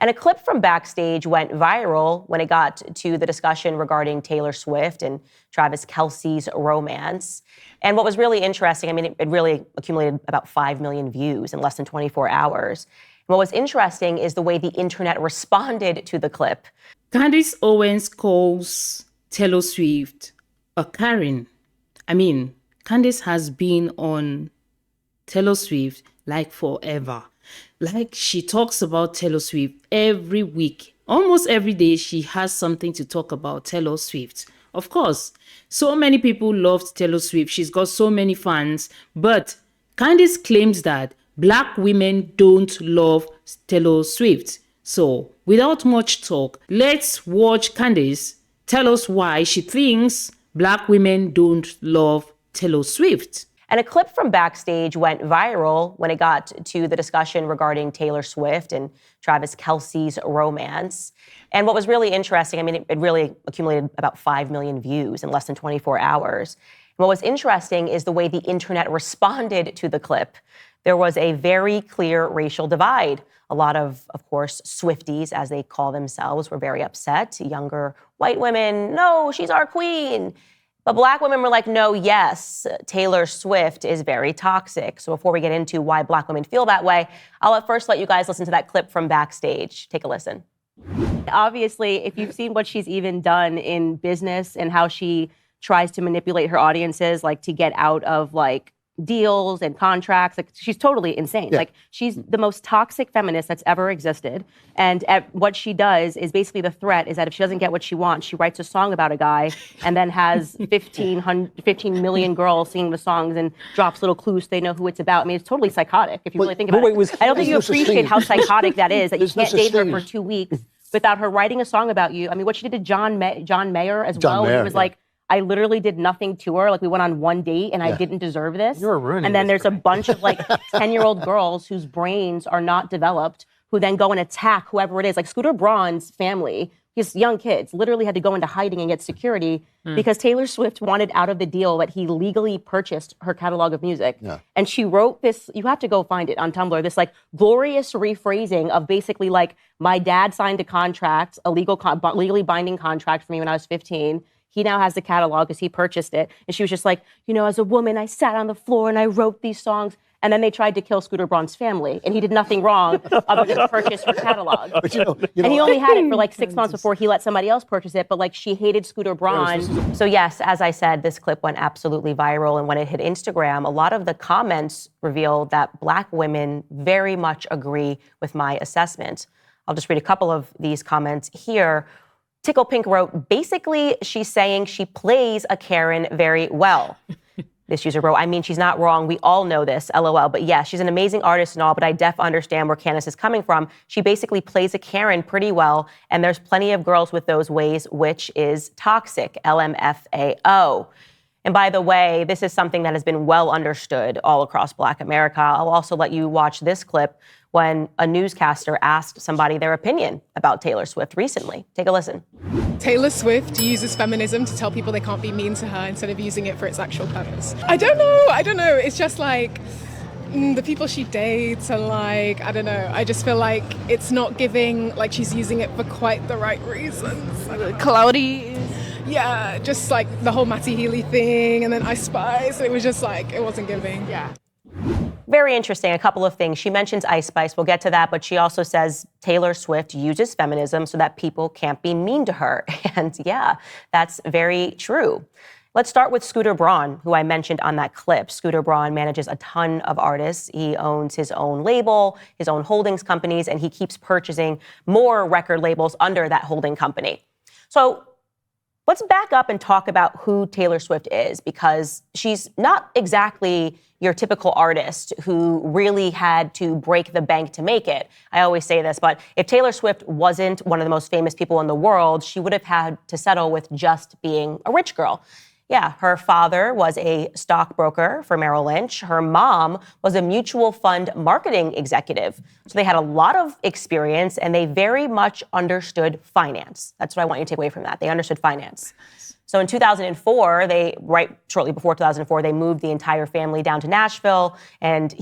And a clip from Backstage went viral when it got to the discussion regarding Taylor Swift and Travis Kelce's romance. And what was really interesting, it really accumulated about 5 million views in less than 24 hours. And what was interesting is the way the internet responded to the clip. Candace Owens calls Taylor Swift a Karen. Candace has been on Taylor Swift like forever. Like, she talks about Taylor Swift every week. Almost every day she has something to talk about Taylor Swift. Of course, so many people loved Taylor Swift. She's got so many fans. But Candace claims that Black women don't love Taylor Swift. So, without much talk, let's watch Candace tell us why she thinks Black women don't love Taylor Swift. And a clip from Backstage went viral when it got to the discussion regarding Taylor Swift and Travis Kelce's romance. And what was really interesting, it really accumulated about 5 million views in less than 24 hours. And what was interesting is the way the internet responded to the clip. There was a very clear racial divide. A lot of course, Swifties, as they call themselves, were very upset. Younger white women, no, she's our queen. But Black women were like, no, yes, Taylor Swift is very toxic. So before we get into why Black women feel that way, I'll first let you guys listen to that clip from Backstage. Take a listen. Obviously, if you've seen what she's even done in business and how she tries to manipulate her audiences, like to get out of like deals and contracts, like she's totally insane. Yeah. Like, she's the most toxic feminist that's ever existed. And what she does is basically, the threat is that if she doesn't get what she wants, she writes a song about a guy and then has 15 million girls singing the songs and drops little clues so they know who it's about. It's totally psychotic if you really think about it. I don't think you appreciate how psychotic that is, that you can't date her for 2 weeks without her writing a song about you. What she did to John Mayer as well, he was like, I literally did nothing to her. Like, we went on one date and I didn't deserve this. You're ruining And then this there's a bunch of like 10-year-old girls whose brains are not developed, who then go and attack whoever it is. Like Scooter Braun's family, his young kids, literally had to go into hiding and get security because Taylor Swift wanted out of the deal that he legally purchased her catalog of music. Yeah. And she wrote this, you have to go find it on Tumblr, this like glorious rephrasing of basically like, my dad signed a contract, a legally binding contract for me when I was 15. He now has the catalog because he purchased it. And she was just like, as a woman, I sat on the floor and I wrote these songs. And then they tried to kill Scooter Braun's family. And he did nothing wrong other than purchase her catalog. But and he only had it for like 6 months before he let somebody else purchase it. But like, she hated Scooter Braun. So yes, as I said, this clip went absolutely viral. And when it hit Instagram, a lot of the comments revealed that Black women very much agree with my assessment. I'll just read a couple of these comments here. Tickle Pink wrote, basically, she's saying she plays a Karen very well. This user wrote, she's not wrong. We all know this, LOL. But yes, she's an amazing artist and all, but I understand where Candace is coming from. She basically plays a Karen pretty well, and there's plenty of girls with those ways, which is toxic, LMFAO. And by the way, this is something that has been well understood all across Black America. I'll also let you watch this clip when a newscaster asked somebody their opinion about Taylor Swift recently. Take a listen. Taylor Swift uses feminism to tell people they can't be mean to her instead of using it for its actual purpose. I don't know. It's just like the people she dates are like, I don't know. I just feel like it's not giving, like she's using it for quite the right reasons. Cloudy. Yeah, just like the whole Matty Healy thing and then Ice Spice. It was just like, it wasn't giving. Yeah. Very interesting. A couple of things. She mentions Ice Spice. We'll get to that. But she also says Taylor Swift uses feminism so that people can't be mean to her. And yeah, that's very true. Let's start with Scooter Braun, who I mentioned on that clip. Scooter Braun manages a ton of artists. He owns his own label, his own holdings companies, and he keeps purchasing more record labels under that holding company. So let's back up and talk about who Taylor Swift is, because she's not exactly your typical artist who really had to break the bank to make it. I always say this, but if Taylor Swift wasn't one of the most famous people in the world, she would have had to settle with just being a rich girl. Yeah, her father was a stockbroker for Merrill Lynch. Her mom was a mutual fund marketing executive. So they had a lot of experience and they very much understood finance. That's what I want you to take away from that. They understood finance. So in 2004, right shortly before 2004, they moved the entire family down to Nashville, and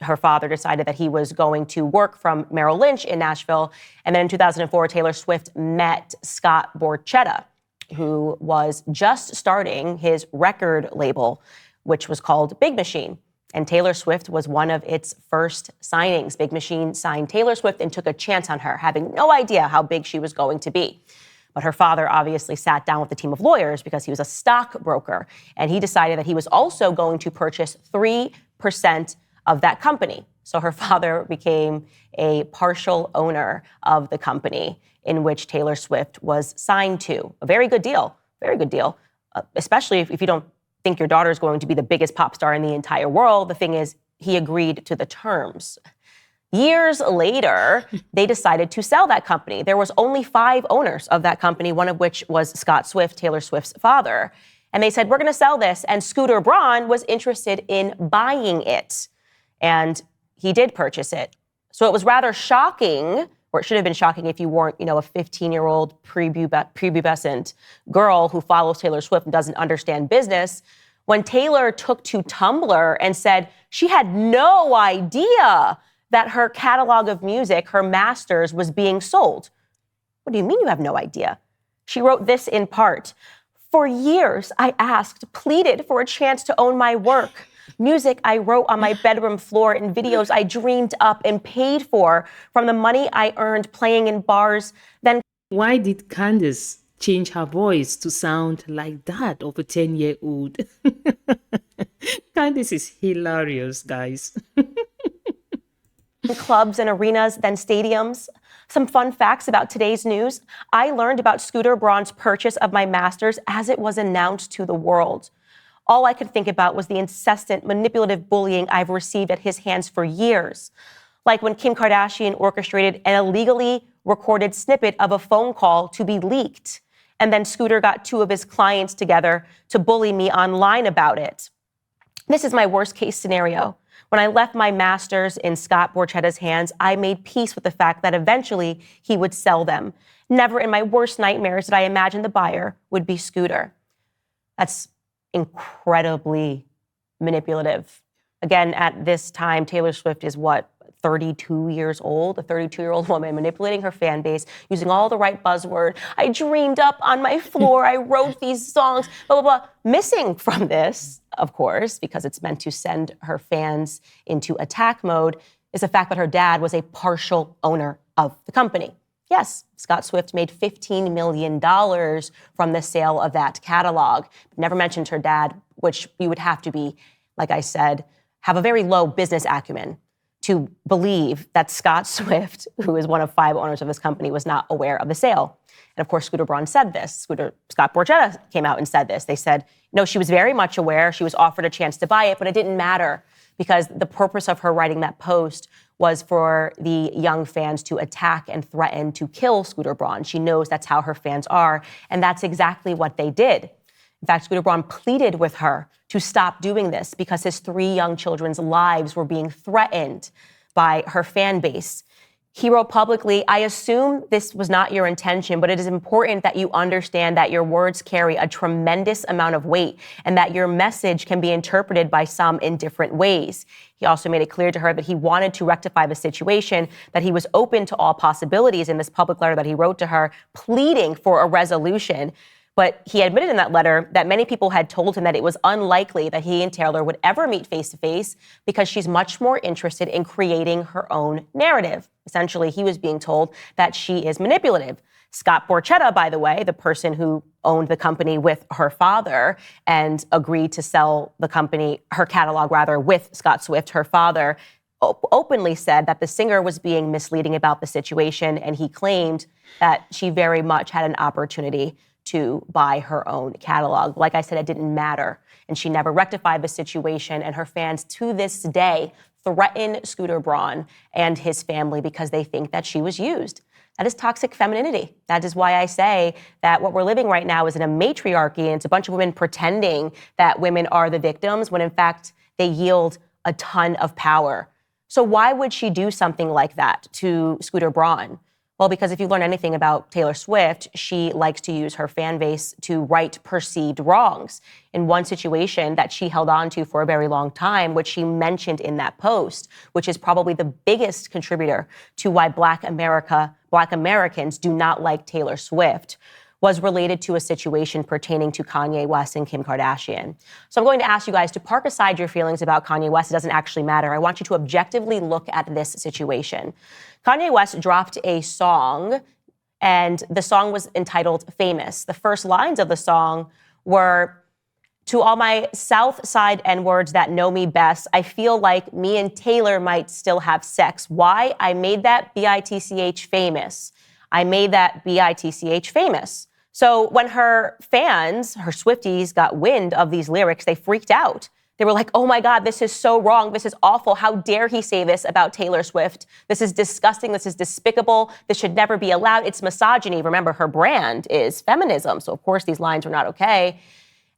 her father decided that he was going to work from Merrill Lynch in Nashville. And then in 2004, Taylor Swift met Scott Borchetta, who was just starting his record label, which was called Big Machine. And Taylor Swift was one of its first signings. Big Machine signed Taylor Swift and took a chance on her, having no idea how big she was going to be. But her father obviously sat down with a team of lawyers because he was a stockbroker, and he decided that he was also going to purchase 3% of that company. So her father became a partial owner of the company in which Taylor Swift was signed to. A very good deal, especially if you don't think your daughter is going to be the biggest pop star in the entire world. The thing is, he agreed to the terms. Years later, they decided to sell that company. There was only 5 owners of that company, one of which was Scott Swift, Taylor Swift's father. And they said, we're going to sell this. And Scooter Braun was interested in buying it. And he did purchase it. So it was rather shocking, or it should have been shocking if you weren't, a 15-year-old prepubescent girl who follows Taylor Swift and doesn't understand business, when Taylor took to Tumblr and said she had no idea that her catalog of music, her masters, was being sold. What do you mean you have no idea? She wrote this in part. For years, I pleaded for a chance to own my work. Music I wrote on my bedroom floor and videos I dreamed up and paid for from the money I earned playing in bars. Then Why did Candace change her voice to sound like that of a 10-year-old? Candace is hilarious, guys. clubs and arenas, then stadiums. Some fun facts about today's news. I learned about Scooter Braun's purchase of my masters as it was announced to the world. All I could think about was the incessant manipulative bullying I've received at his hands for years. Like when Kim Kardashian orchestrated an illegally recorded snippet of a phone call to be leaked. And then Scooter got 2 of his clients together to bully me online about it. This is my worst case scenario. When I left my masters in Scott Borchetta's hands, I made peace with the fact that eventually he would sell them. Never in my worst nightmares did I imagine the buyer would be Scooter. That's incredibly manipulative. Again, at this time, Taylor Swift is 32 years old, a 32-year-old woman manipulating her fan base, using all the right buzzword. I dreamed up on my floor. I wrote these songs, blah, blah, blah. Missing from this, of course, because it's meant to send her fans into attack mode, is the fact that her dad was a partial owner of the company. Yes, Scott Swift made $15 million from the sale of that catalog. Never mentioned her dad, which you would have to be, like I said, have a very low business acumen to believe that Scott Swift, who is one of 5 owners of this company, was not aware of the sale. And of course, Scooter Braun said this. Scott Borchetta came out and said this. They said, no, she was very much aware. She was offered a chance to buy it, but it didn't matter because the purpose of her writing that post was for the young fans to attack and threaten to kill Scooter Braun. She knows that's how her fans are, and that's exactly what they did. In fact, Scooter Braun pleaded with her to stop doing this because his 3 young children's lives were being threatened by her fan base. He wrote publicly, I assume this was not your intention, but it is important that you understand that your words carry a tremendous amount of weight and that your message can be interpreted by some in different ways. He also made it clear to her that he wanted to rectify the situation, that he was open to all possibilities in this public letter that he wrote to her, pleading for a resolution. But he admitted in that letter that many people had told him that it was unlikely that he and Taylor would ever meet face to face because she's much more interested in creating her own narrative. Essentially, he was being told that she is manipulative. Scott Borchetta, by the way, the person who owned the company with her father and agreed to sell the company, her catalog rather, with Scott Swift, her father, openly said that the singer was being misleading about the situation, and he claimed that she very much had an opportunity to buy her own catalog. Like I said, it didn't matter. And she never rectified the situation. And her fans to this day threaten Scooter Braun and his family because they think that she was used. That is toxic femininity. That is why I say that what we're living right now is in a matriarchy, and it's a bunch of women pretending that women are the victims when in fact they yield a ton of power. So why would she do something like that to Scooter Braun? Well, because if you learn anything about Taylor Swift, she likes to use her fan base to right perceived wrongs. In one situation that she held on to for a very long time, which she mentioned in that post, which is probably the biggest contributor to why Black Americans do not like Taylor Swift, was related to a situation pertaining to Kanye West and Kim Kardashian. So I'm going to ask you guys to park aside your feelings about Kanye West. It doesn't actually matter. I want you to objectively look at this situation. Kanye West dropped a song, and the song was entitled Famous. The first lines of the song were, "To all my South Side N-words that know me best, I feel like me and Taylor might still have sex. Why? I made that B-I-T-C-H famous. I made that B-I-T-C-H famous." So when her fans, her Swifties, got wind of these lyrics, they freaked out. They were like, oh my God, this is so wrong. This is awful. How dare he say this about Taylor Swift? This is disgusting. This is despicable. This should never be allowed. It's misogyny. Remember, her brand is feminism. So of course these lines were not okay.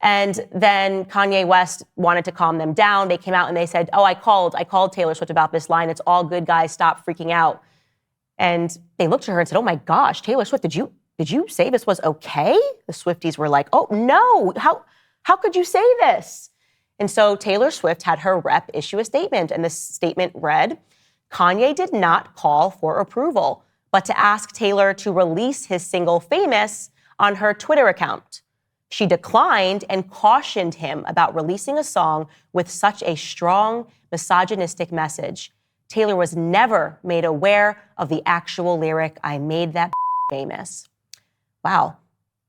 And then Kanye West wanted to calm them down. They came out and they said, oh, I called Taylor Swift about this line. It's all good, guys. Stop freaking out. And they looked at her and said, oh my gosh, Taylor Swift, did you say this was okay? The Swifties were like, oh no, how could you say this? And so Taylor Swift had her rep issue a statement, and this statement read, Kanye did not call for approval, but to ask Taylor to release his single Famous on her Twitter account. She declined and cautioned him about releasing a song with such a strong misogynistic message. Taylor was never made aware of the actual lyric, I made that famous. Wow.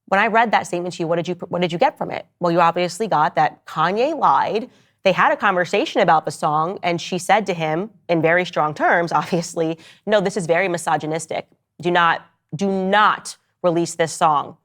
When I read that statement to you, what did you get from it? Well, you obviously got that Kanye lied. They had a conversation about the song, and she said to him in very strong terms, obviously, no, this is very misogynistic. Do not release this song.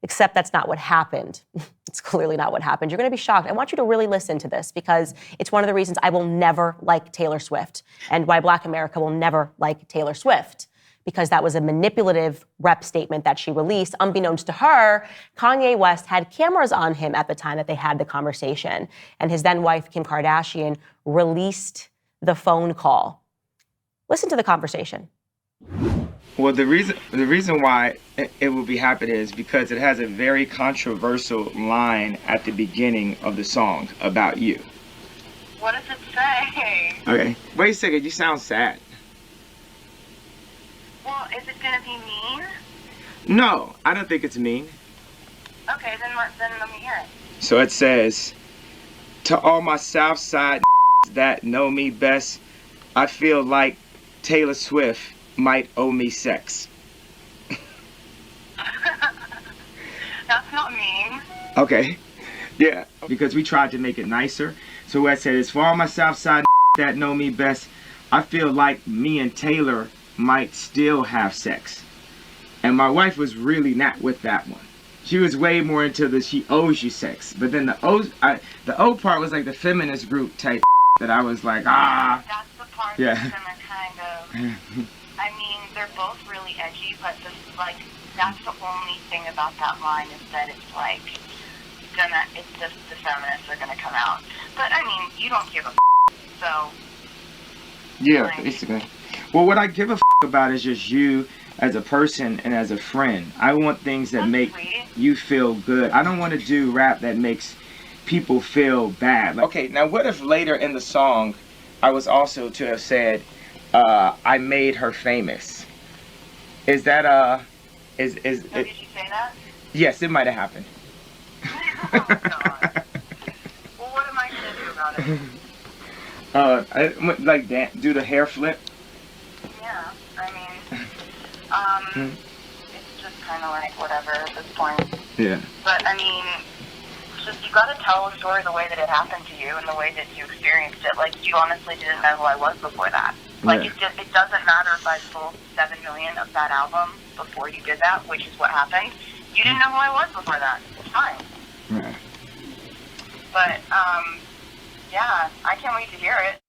Except that's not what happened. It's clearly not what happened. You're going to be shocked. I want you to really listen to this because it's one of the reasons I will never like Taylor Swift and why Black America will never like Taylor Swift, because that was a manipulative rep statement that she released. Unbeknownst to her, Kanye West had cameras on him at the time that they had the conversation, and his then wife, Kim Kardashian, released the phone call. Listen to the conversation. Well, the reason why it will be happening is because it has a very controversial line at the beginning of the song about you. What does it say? Okay. Wait a second, you sound sad. Well, is it gonna be mean? No, I don't think it's mean. Okay, then let me hear it. So it says, to all my South Side that know me best, I feel like Taylor Swift might owe me sex. That's not mean. Okay. Yeah, because we tried to make it nicer. So what I said is, for all my South Side that know me best, I feel like me and Taylor might still have sex. And my wife was really not with that one. She was way more into the she owes you sex. But then the O part was like the feminist group type that I was like, ah. That's the part yeah. that's gonna kind of, I mean, they're both really edgy, but that's the only thing about that line is that it's like, it's just the feminists are gonna come out. But I mean, you don't give a so. Yeah, like, basically. Well, what I give a about is just you as a person and as a friend. I want things that make you feel good. I don't want to do rap that makes people feel bad. Okay, now what if later in the song I was also to have said, I made her famous? Is that so did you say that? Yes, it might have happened. Oh God. Well, what am I gonna do about it? Do the hair flip. Yeah, I mean, it's just kind of like whatever at this point. Yeah. But I mean, just you gotta tell the story the way that it happened to you and the way that you experienced it. Like, you honestly didn't know who I was before that. Like, yeah. it doesn't matter if I sold 7 million of that album before you did that, which is what happened. You didn't know who I was before that. It's fine. Yeah. But, yeah, I can't wait to hear it.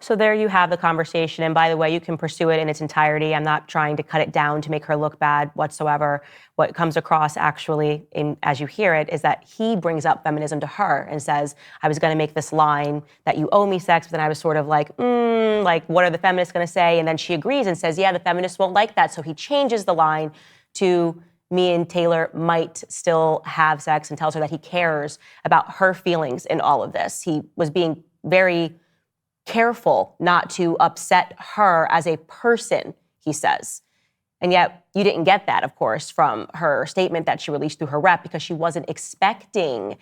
So there you have the conversation. And by the way, you can pursue it in its entirety. I'm not trying to cut it down to make her look bad whatsoever. What comes across actually, as you hear it, is that he brings up feminism to her and says, I was going to make this line that you owe me sex, but then I was sort of like, what are the feminists going to say? And then she agrees and says, yeah, the feminists won't like that. So he changes the line to me and Taylor might still have sex and tells her that he cares about her feelings in all of this. He was being very careful not to upset her as a person, he says. And yet you didn't get that, of course, from her statement that she released through her rep, because she wasn't expecting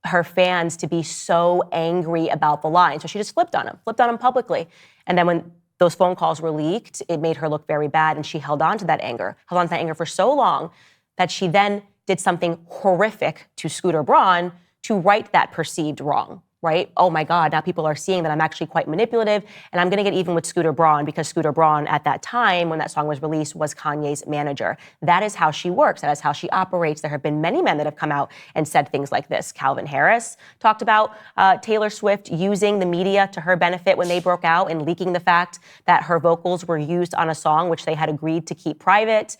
her fans to be so angry about the line. So she just flipped on him publicly. And then when those phone calls were leaked, it made her look very bad, and she held on to that anger for so long that she then did something horrific to Scooter Braun to right that perceived wrong. Right? Oh my God, now people are seeing that I'm actually quite manipulative, and I'm gonna get even with Scooter Braun, because Scooter Braun at that time when that song was released was Kanye's manager. That is how she works, that is how she operates. There have been many men that have come out and said things like this. Calvin Harris talked about Taylor Swift using the media to her benefit when they broke out and leaking the fact that her vocals were used on a song which they had agreed to keep private.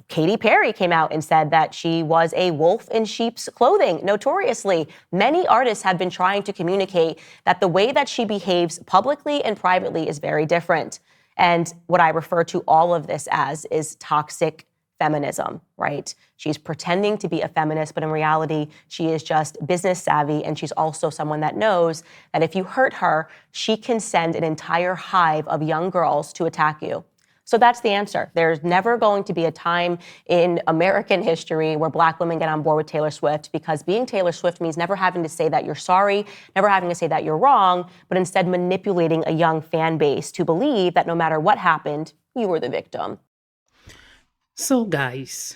Katy Perry came out and said that she was a wolf in sheep's clothing, notoriously. Many artists have been trying to communicate that the way that she behaves publicly and privately is very different. And what I refer to all of this as is toxic feminism, right? She's pretending to be a feminist, but in reality, she is just business savvy. And she's also someone that knows that if you hurt her, she can send an entire hive of young girls to attack you. So that's the answer. There's never going to be a time in American history where Black women get on board with Taylor Swift, because being Taylor Swift means never having to say that you're sorry, never having to say that you're wrong, but instead manipulating a young fan base to believe that no matter what happened, you were the victim. So guys,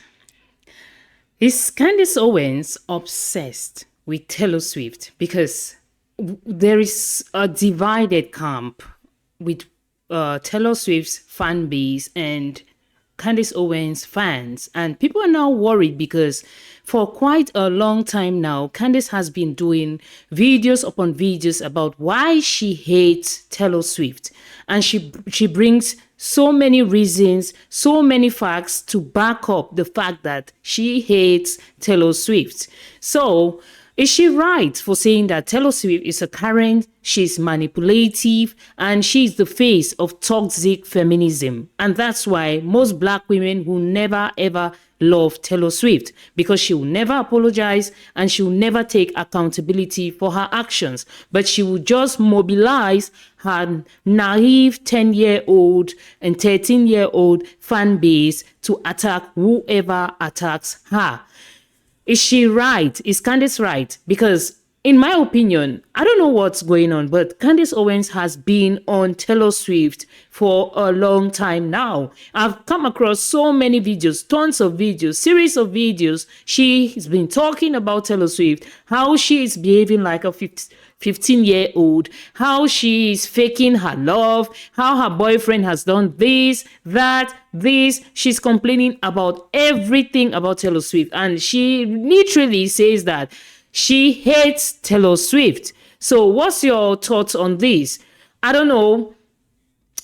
is Candace Owens obsessed with Taylor Swift? Because there is a divided camp with Taylor Swift's fan base and Candace Owens fans, and people are now worried because for quite a long time now, Candace has been doing videos upon videos about why she hates Taylor Swift, and she brings so many reasons, so many facts to back up the fact that she hates Taylor Swift. So is she right for saying that Taylor Swift is a Karen, she's manipulative, and she's the face of toxic feminism? And that's why most Black women will never ever love Taylor Swift, because she will never apologize and she will never take accountability for her actions, but she will just mobilize her naive 10-year-old and 13-year-old fan base to attack whoever attacks her. Is she right? Is Candace right? Because in my opinion, I don't know what's going on, but Candace Owens has been on Taylor Swift for a long time now. I've come across so many videos, tons of videos, series of videos. She's been talking about Taylor Swift, how she is behaving like a 15-year-old, how she is faking her love, how her boyfriend has done this, that, this. She's complaining about everything about Taylor Swift. And she literally says that she hates Taylor Swift. So what's your thoughts on this? I don't know.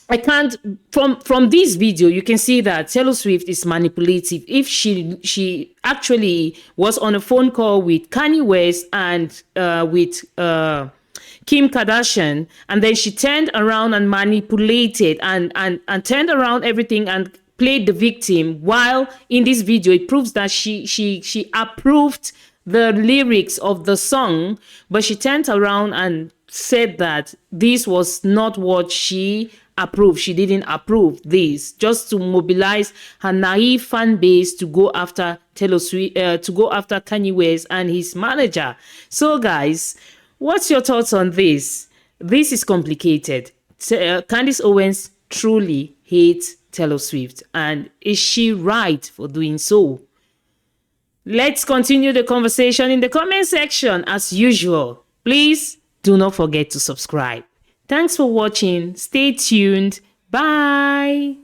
I can't, from this video, you can see that Taylor Swift is manipulative. If she actually was on a phone call with Kanye West and with Kim Kardashian, and then she turned around and manipulated and turned around everything and played the victim, while in this video, it proves that she approved the lyrics of the song, but she turned around and said that this was not what she approved. She didn't approve this, just to mobilize her naive fan base to go after Taylor Swift, to go after Kanye West and his manager. So guys, what's your thoughts on this? This is complicated. Candace Owens truly hates Taylor Swift, and is she right for doing so? Let's continue the conversation in the comment section as usual. Please do not forget to subscribe. Thanks for watching. Stay tuned. Bye.